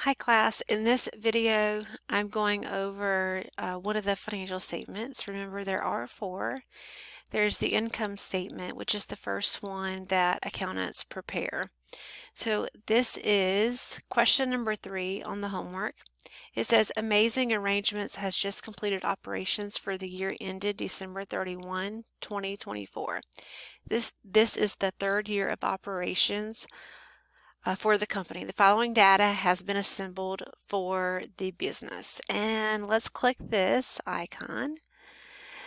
Hi class, in this video I'm going over one of the financial statements. Remember there are four. There's the income statement, which is the first one that accountants prepare. So this is question number 3 on the homework. It says Amazing Arrangements has just completed operations for the year ended December 31, 2024. This is the third year of operations for the company. The following data has been assembled for the business. And let's click this icon.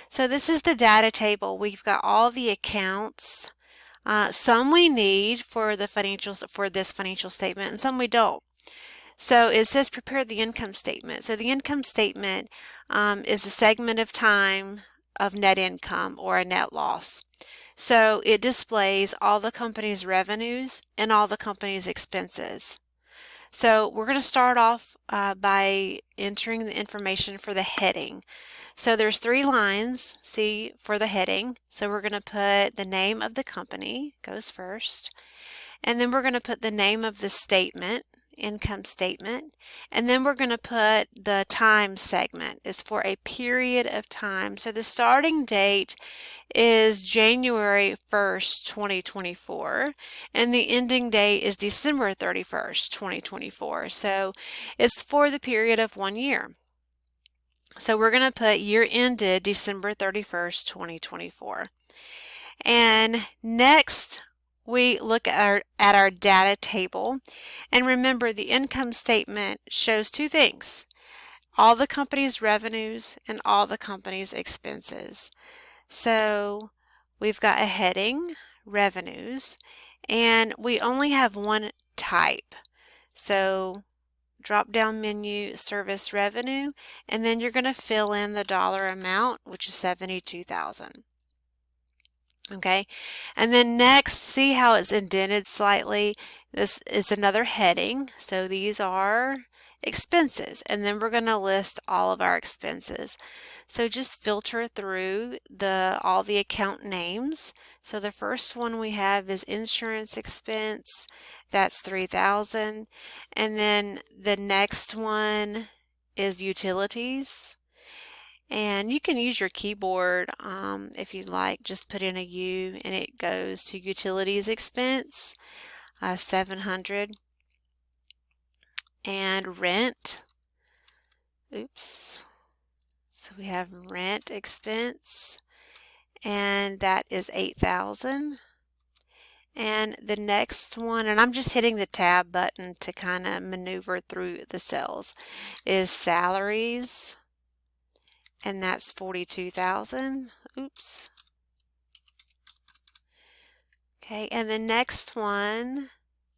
So this is the data table. We've got all the accounts. Some we need for the financials for this financial statement, and some we don't. So it says prepare the income statement. So the income statement is a segment of time of net income or a net loss. So it displays all the company's revenues and all the company's expenses. So we're going to start off by entering the information for the heading. So there's 3 lines, see, for the heading. So we're going to put the name of the company, goes first, and then we're going to put the name of the statement, income statement, and then we're going to put the time segment. It's for a period of time. So the starting date is January 1st, 2024, and the ending date is December 31st, 2024. So it's for the period of 1 year. So we're going to put year ended December 31st, 2024. And next, we look at our data table. And remember, the income statement shows 2 things: all the company's revenues and all the company's expenses. So we've got a heading, revenues, and we only have one type. So drop down menu, service revenue, and then you're going to fill in the dollar amount, which is $72,000. Okay, and then next, see how it's indented slightly? This is another heading. So these are expenses, and then we're going to list all of our expenses. So just filter through all the account names. So the first one we have is insurance expense. That's $3,000. And then the next one is utilities. And you can use your keyboard if you'd like. Just put in a U and it goes to utilities expense, 700. And rent. Oops. So we have rent expense, and that is 8,000. And the next one, and I'm just hitting the tab button to kind of maneuver through the cells, is salaries, and that's 42,000. Oops. Okay, and the next one,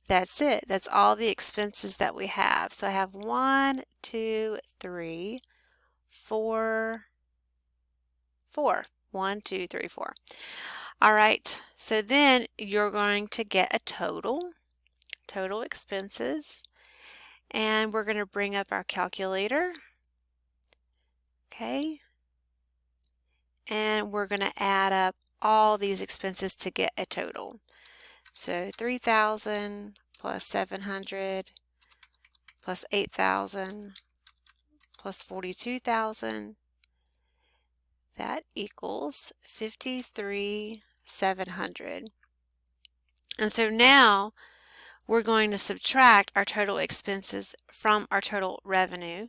that's it. That's all the expenses that we have. So I have 1, 2, 3, 4, 4. 1, 2, 3, 4. All right, so then you're going to get a total expenses, and we're going to bring up our calculator. Okay, and we're going to add up all these expenses to get a total. So 3,000 plus 700 plus 8,000 plus 42,000, that equals 53,700. And so now we're going to subtract our total expenses from our total revenue.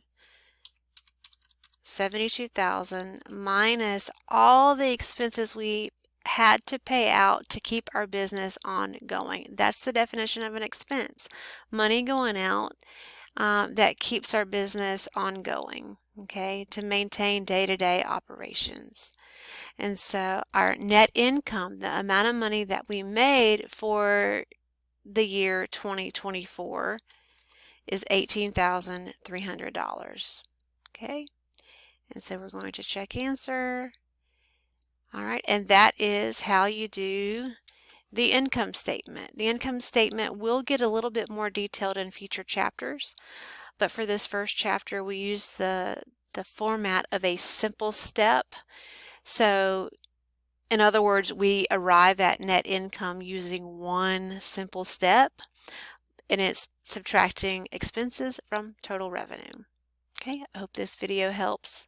72,000 minus all the expenses we had to pay out to keep our business ongoing. That's the definition of an expense. Money going out that keeps our business ongoing, okay, to maintain day-to-day operations. And so our net income, the amount of money that we made for the year 2024, is $18,300. Okay, and so we're going to check answer. All right, and that is how you do the income statement. The income statement will get a little bit more detailed in future chapters, but for this first chapter we use the format of a simple step. So in other words, we arrive at net income using one simple step, and it's subtracting expenses from total revenue. Okay, I hope this video helps.